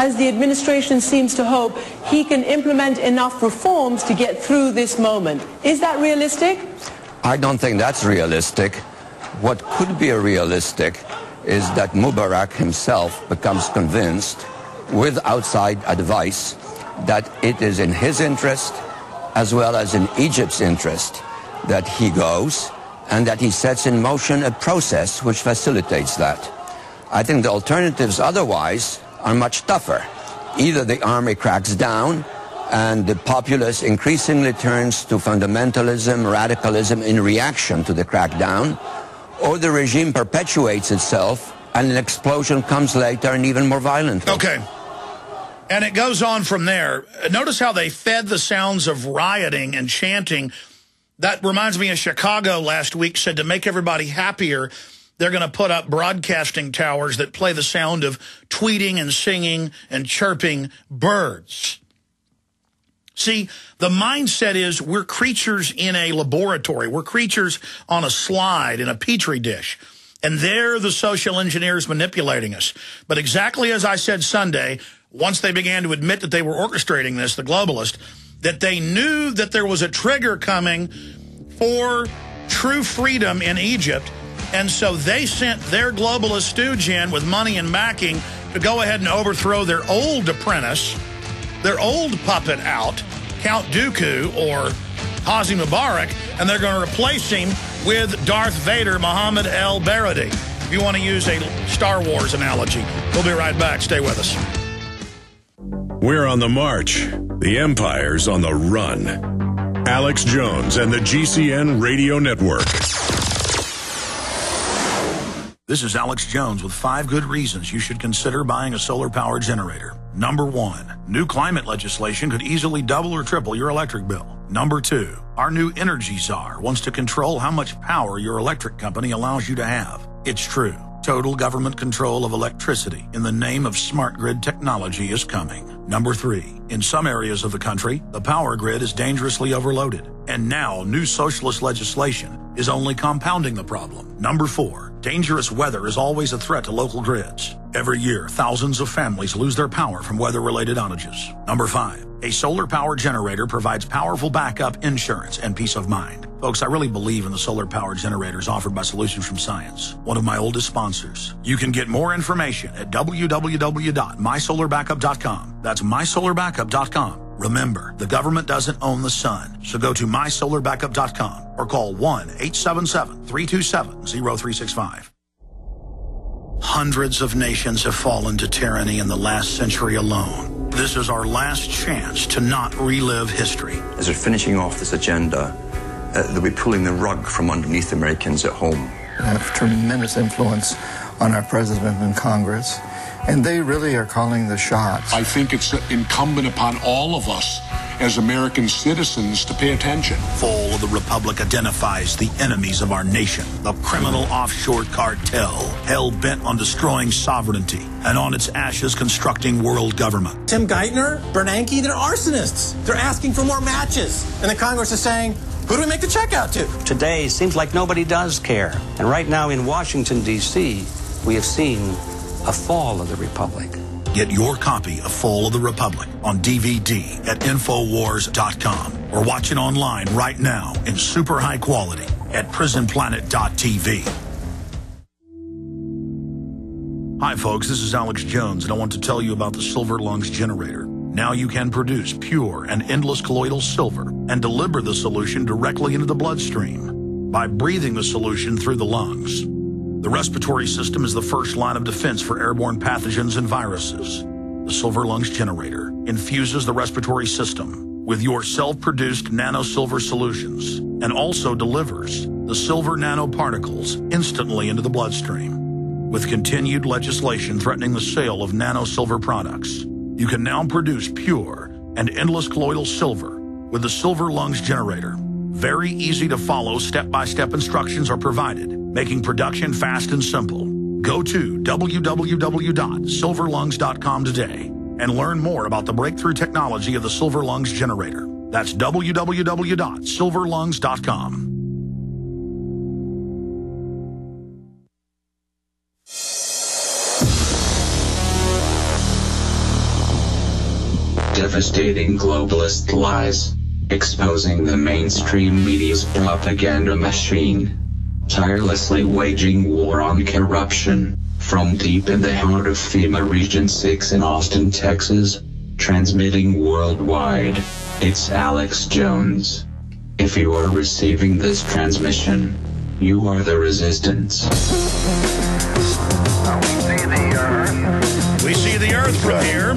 as the administration seems to hope, he can implement enough reforms to get through this moment. Is that realistic? I don't think that's realistic. What could be realistic is that Mubarak himself becomes convinced, with outside advice, that it is in his interest as well as in Egypt's interest that he goes, and that he sets in motion a process which facilitates that. I think the alternatives otherwise are much tougher. Either the army cracks down and the populace increasingly turns to fundamentalism, radicalism in reaction to the crackdown, or the regime perpetuates itself and an explosion comes later and even more violently. Okay. And it goes on from there. Notice how they fed the sounds of rioting and chanting. That reminds me of Chicago last week said to make everybody happier, they're going to put up broadcasting towers that play the sound of tweeting and singing and chirping birds. See, the mindset is we're creatures in a laboratory. We're creatures on a slide in a petri dish. And they're the social engineers manipulating us. But exactly as I said Sunday, once they began to admit that they were orchestrating this, the globalists, that they knew that there was a trigger coming for true freedom in Egypt. And so they sent their globalist stooge in with money and backing to go ahead and overthrow their old apprentice, their old puppet out, Count Dooku or Hosni Mubarak, and they're going to replace him with Darth Vader, Muhammad el-Baradi. If you want to use a Star Wars analogy. We'll be right back. Stay with us. We're on the march. The Empire's on the run. Alex Jones and the GCN Radio Network. This is Alex Jones with 5 good reasons you should consider buying a solar power generator. Number 1, new climate legislation could easily double or triple your electric bill. Number 2, our new energy czar wants to control how much power your electric company allows you to have. It's true. Total government control of electricity in the name of smart grid technology is coming. Number 3, in some areas of the country, the power grid is dangerously overloaded. And now new socialist legislation is only compounding the problem. Number 4, dangerous weather is always a threat to local grids. Every year, thousands of families lose their power from weather-related outages. Number 5, a solar power generator provides powerful backup insurance and peace of mind. Folks, I really believe in the solar power generators offered by Solutions from Science, one of my oldest sponsors. You can get more information at www.mysolarbackup.com. That's mysolarbackup.com. Remember, the government doesn't own the sun, so go to mysolarbackup.com or call 1-877-327-0365. Hundreds of nations have fallen to tyranny in the last century alone. This is our last chance to not relive history. As we're finishing off this agenda, they'll be pulling the rug from underneath Americans at home. They have tremendous influence on our president and Congress, and they really are calling the shots. I think it's incumbent upon all of us as American citizens to pay attention. Fall of the Republic identifies the enemies of our nation, the criminal offshore cartel, hell-bent on destroying sovereignty, and on its ashes constructing world government. Tim Geithner, Bernanke, they're arsonists. They're asking for more matches. And the Congress is saying, who do we make the check out to? Today, seems like nobody does care. And right now in Washington, D.C., we have seen a fall of the Republic. Get your copy of Fall of the Republic on DVD at Infowars.com or watch it online right now in super high quality at PrisonPlanet.tv. Hi folks, this is Alex Jones and I want to tell you about the Silver Lungs generator. Now you can produce pure and endless colloidal silver and deliver the solution directly into the bloodstream by breathing the solution through the lungs. The respiratory system is the first line of defense for airborne pathogens and viruses. The Silver Lungs generator infuses the respiratory system with your self-produced nanosilver solutions and also delivers the silver nanoparticles instantly into the bloodstream. With continued legislation threatening the sale of nanosilver products, you can now produce pure and endless colloidal silver with the Silver Lungs generator. Very easy to follow step-by-step instructions are provided, making production fast and simple. Go to www.silverlungs.com today and learn more about the breakthrough technology of the Silver Lungs generator. That's www.silverlungs.com. devastating globalist lies, exposing the mainstream media's propaganda machine, tirelessly waging war on corruption, from deep in the heart of FEMA Region 6 in Austin, Texas, transmitting worldwide, it's Alex Jones. If you are receiving this transmission, you are the resistance. We see the Earth from here.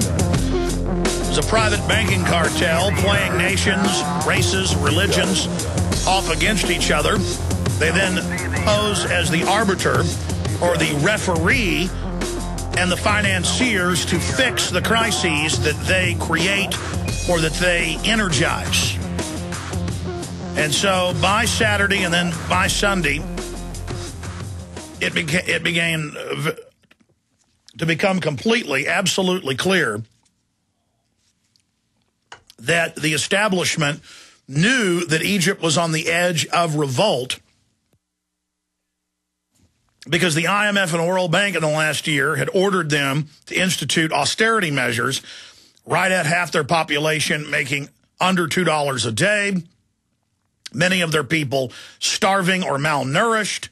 It's a private banking cartel playing nations, races, religions off against each other. They then pose as the arbiter or the referee and the financiers to fix the crises that they create or that they energize. And so by Saturday and then by Sunday, it began to become completely, absolutely clear that the establishment knew that Egypt was on the edge of revolt because the IMF and World Bank in the last year had ordered them to institute austerity measures right at half their population making under $2 a day. Many of their people starving or malnourished.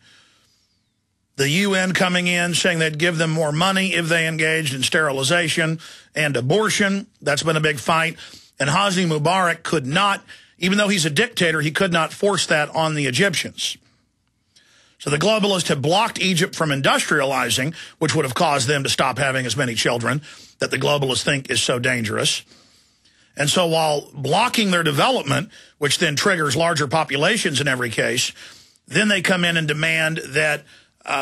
The UN coming in saying they'd give them more money if they engaged in sterilization and abortion. That's been a big fight. And Hosni Mubarak could not, even though he's a dictator, he could not force that on the Egyptians. So the globalists have blocked Egypt from industrializing, which would have caused them to stop having as many children that the globalists think is so dangerous. And so while blocking their development, which then triggers larger populations in every case, then they come in and demand that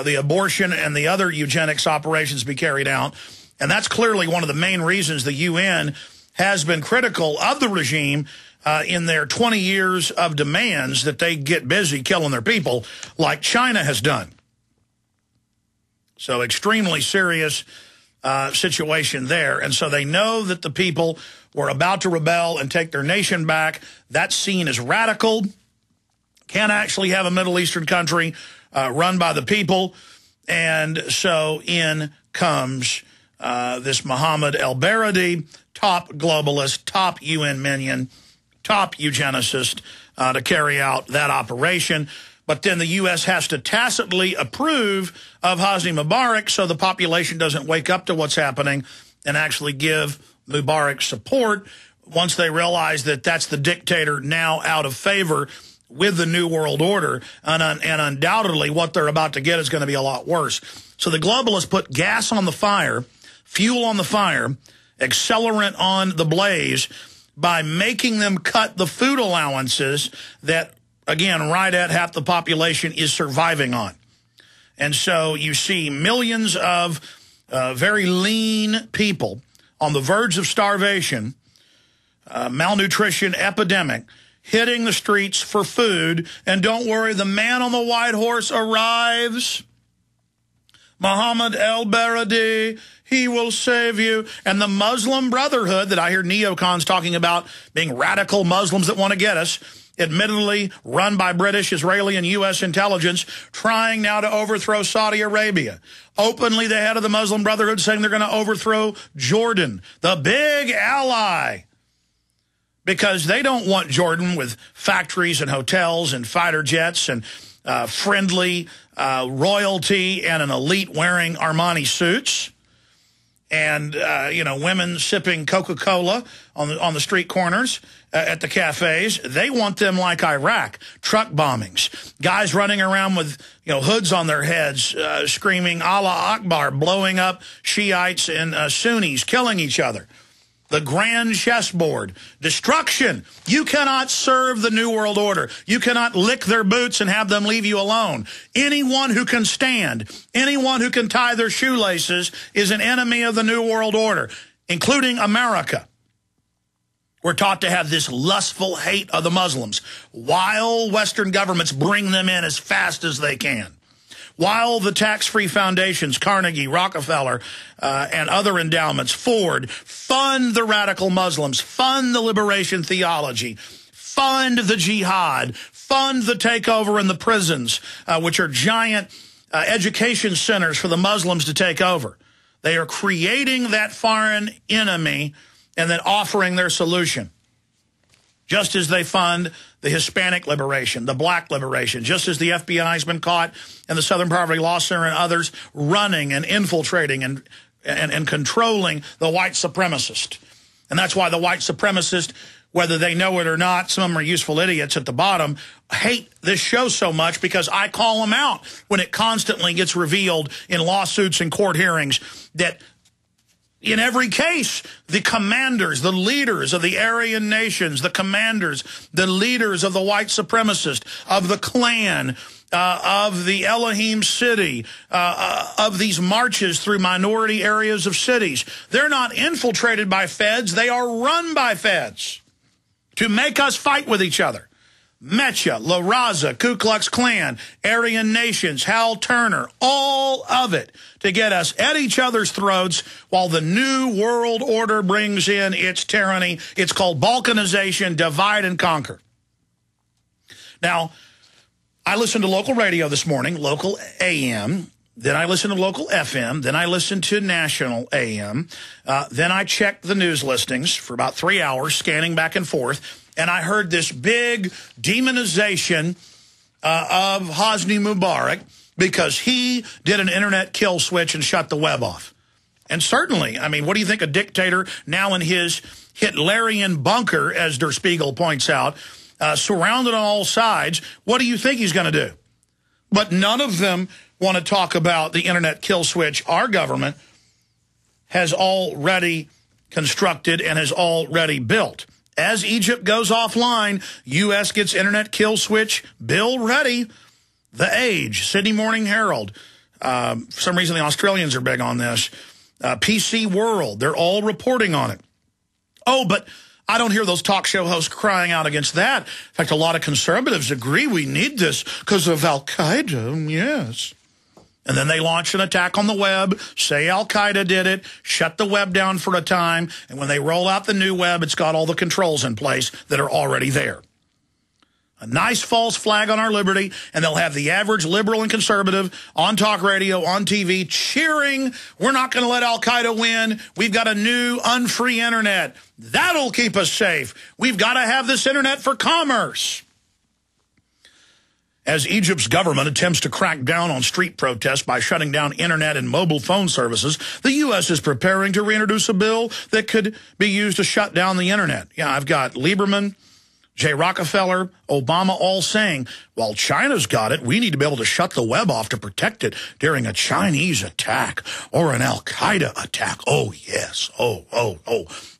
the abortion and the other eugenics operations be carried out. And that's clearly one of the main reasons the UN has been critical of the regime in their 20 years of demands that they get busy killing their people like China has done. So extremely serious situation there. And so they know that the people were about to rebel and take their nation back. That's seen as radical. Can't actually have a Middle Eastern country run by the people. And so in comes this Mohammed El-Baradei, top globalist, top UN minion, top eugenicist, to carry out that operation. But then the U.S. has to tacitly approve of Hosni Mubarak so the population doesn't wake up to what's happening and actually give Mubarak support once they realize that that's the dictator now out of favor with the New World Order. And undoubtedly what they're about to get is going to be a lot worse. So the globalists put gas on the fire, fuel on the fire, accelerant on the blaze by making them cut the food allowances that, again, right at half the population is surviving on. And so you see millions of very lean people on the verge of starvation, malnutrition epidemic, hitting the streets for food. And don't worry, the man on the white horse arrives. Mohammed El-Baradei, he will save you. And the Muslim Brotherhood that I hear neocons talking about being radical Muslims that want to get us, admittedly run by British, Israeli, and U.S. intelligence, trying now to overthrow Saudi Arabia. Openly, the head of the Muslim Brotherhood saying they're going to overthrow Jordan, the big ally, because they don't want Jordan with factories and hotels and fighter jets and friendly royalty and an elite wearing Armani suits. And, you know, women sipping Coca-Cola on the street corners at the cafes. They want them like Iraq, truck bombings, guys running around with, you know, hoods on their heads, screaming Allah Akbar, blowing up Shiites and Sunnis, killing each other. The grand chessboard, destruction. You cannot serve the New World Order. You cannot lick their boots and have them leave you alone. Anyone who can stand, anyone who can tie their shoelaces is an enemy of the New World Order, including America. We're taught to have this lustful hate of the Muslims while Western governments bring them in as fast as they can. While the tax-free foundations, Carnegie, Rockefeller, and other endowments, Ford, fund the radical Muslims, fund the liberation theology, fund the jihad, fund the takeover in the prisons, which are giant education centers for the Muslims to take over. They are creating that foreign enemy and then offering their solution. Just as they fund the Hispanic liberation, the black liberation, just as the FBI has been caught and the Southern Poverty Law Center and others running and infiltrating and controlling the white supremacist. And that's why the white supremacists, whether they know it or not, some of them are useful idiots at the bottom, hate this show so much because I call them out when it constantly gets revealed in lawsuits and court hearings that in every case, the commanders, the leaders of the Aryan nations, the commanders, the leaders of the white supremacist, of the Klan, of the Elohim city, of these marches through minority areas of cities, they're not infiltrated by feds, they are run by feds to make us fight with each other. Mecha, La Raza, Ku Klux Klan, Aryan Nations, Hal Turner, all of it to get us at each other's throats while the new world order brings in its tyranny. It's called balkanization, divide and conquer. Now, I listened to local radio this morning, local AM, then I listened to local FM, then I listened to national AM, then I checked the news listings for about 3 hours, scanning back and forth, and I heard this big demonization of Hosni Mubarak because he did an internet kill switch and shut the web off. And certainly, I mean, what do you think a dictator now in his Hitlerian bunker, as Der Spiegel points out, surrounded on all sides, what do you think he's going to do? But none of them want to talk about the internet kill switch our government has already constructed and has already built. As Egypt goes offline, U.S. gets internet kill switch bill ready. The Age, Sydney Morning Herald. For some reason, the Australians are big on this. PC World, they're all reporting on it. Oh, but I don't hear those talk show hosts crying out against that. In fact, a lot of conservatives agree we need this because of Al-Qaeda, yes. And then they launch an attack on the web, say Al-Qaeda did it, shut the web down for a time, and when they roll out the new web, it's got all the controls in place that are already there. A nice false flag on our liberty, and they'll have the average liberal and conservative on talk radio, on TV, cheering, we're not going to let Al-Qaeda win. We've got a new unfree internet. That'll keep us safe. We've got to have this internet for commerce. As Egypt's government attempts to crack down on street protests by shutting down internet and mobile phone services, the U.S. is preparing to reintroduce a bill that could be used to shut down the internet. Yeah, I've got Lieberman, Jay Rockefeller, Obama all saying, while China's got it, we need to be able to shut the web off to protect it during a Chinese attack or an Al-Qaeda attack. Oh, yes. Oh.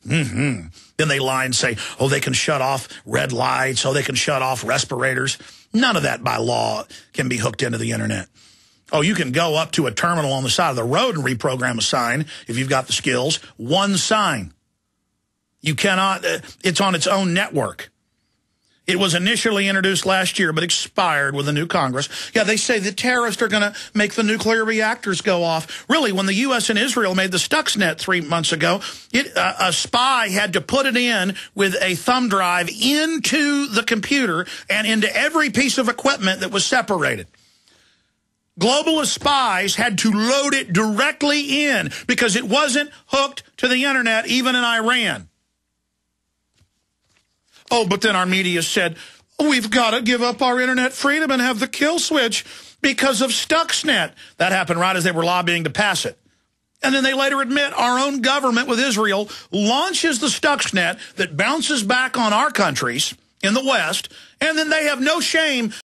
Mm-hmm. Then they lie and say, oh, they can shut off red lights. Oh, they can shut off respirators. None of that by law can be hooked into the internet. Oh, you can go up to a terminal on the side of the road and reprogram a sign if you've got the skills. One sign. You cannot, it's on its own network. It was initially introduced last year, but expired with the new Congress. Yeah, they say the terrorists are going to make the nuclear reactors go off. Really, when the U.S. and Israel made the Stuxnet 3 months ago, a spy had to put it in with a thumb drive into the computer and into every piece of equipment that was separated. Globalist spies had to load it directly in because it wasn't hooked to the internet, even in Iran. Oh, but then our media said, we've got to give up our internet freedom and have the kill switch because of Stuxnet. That happened right as they were lobbying to pass it. And then they later admit our own government with Israel launches the Stuxnet that bounces back on our countries in the West, and then they have no shame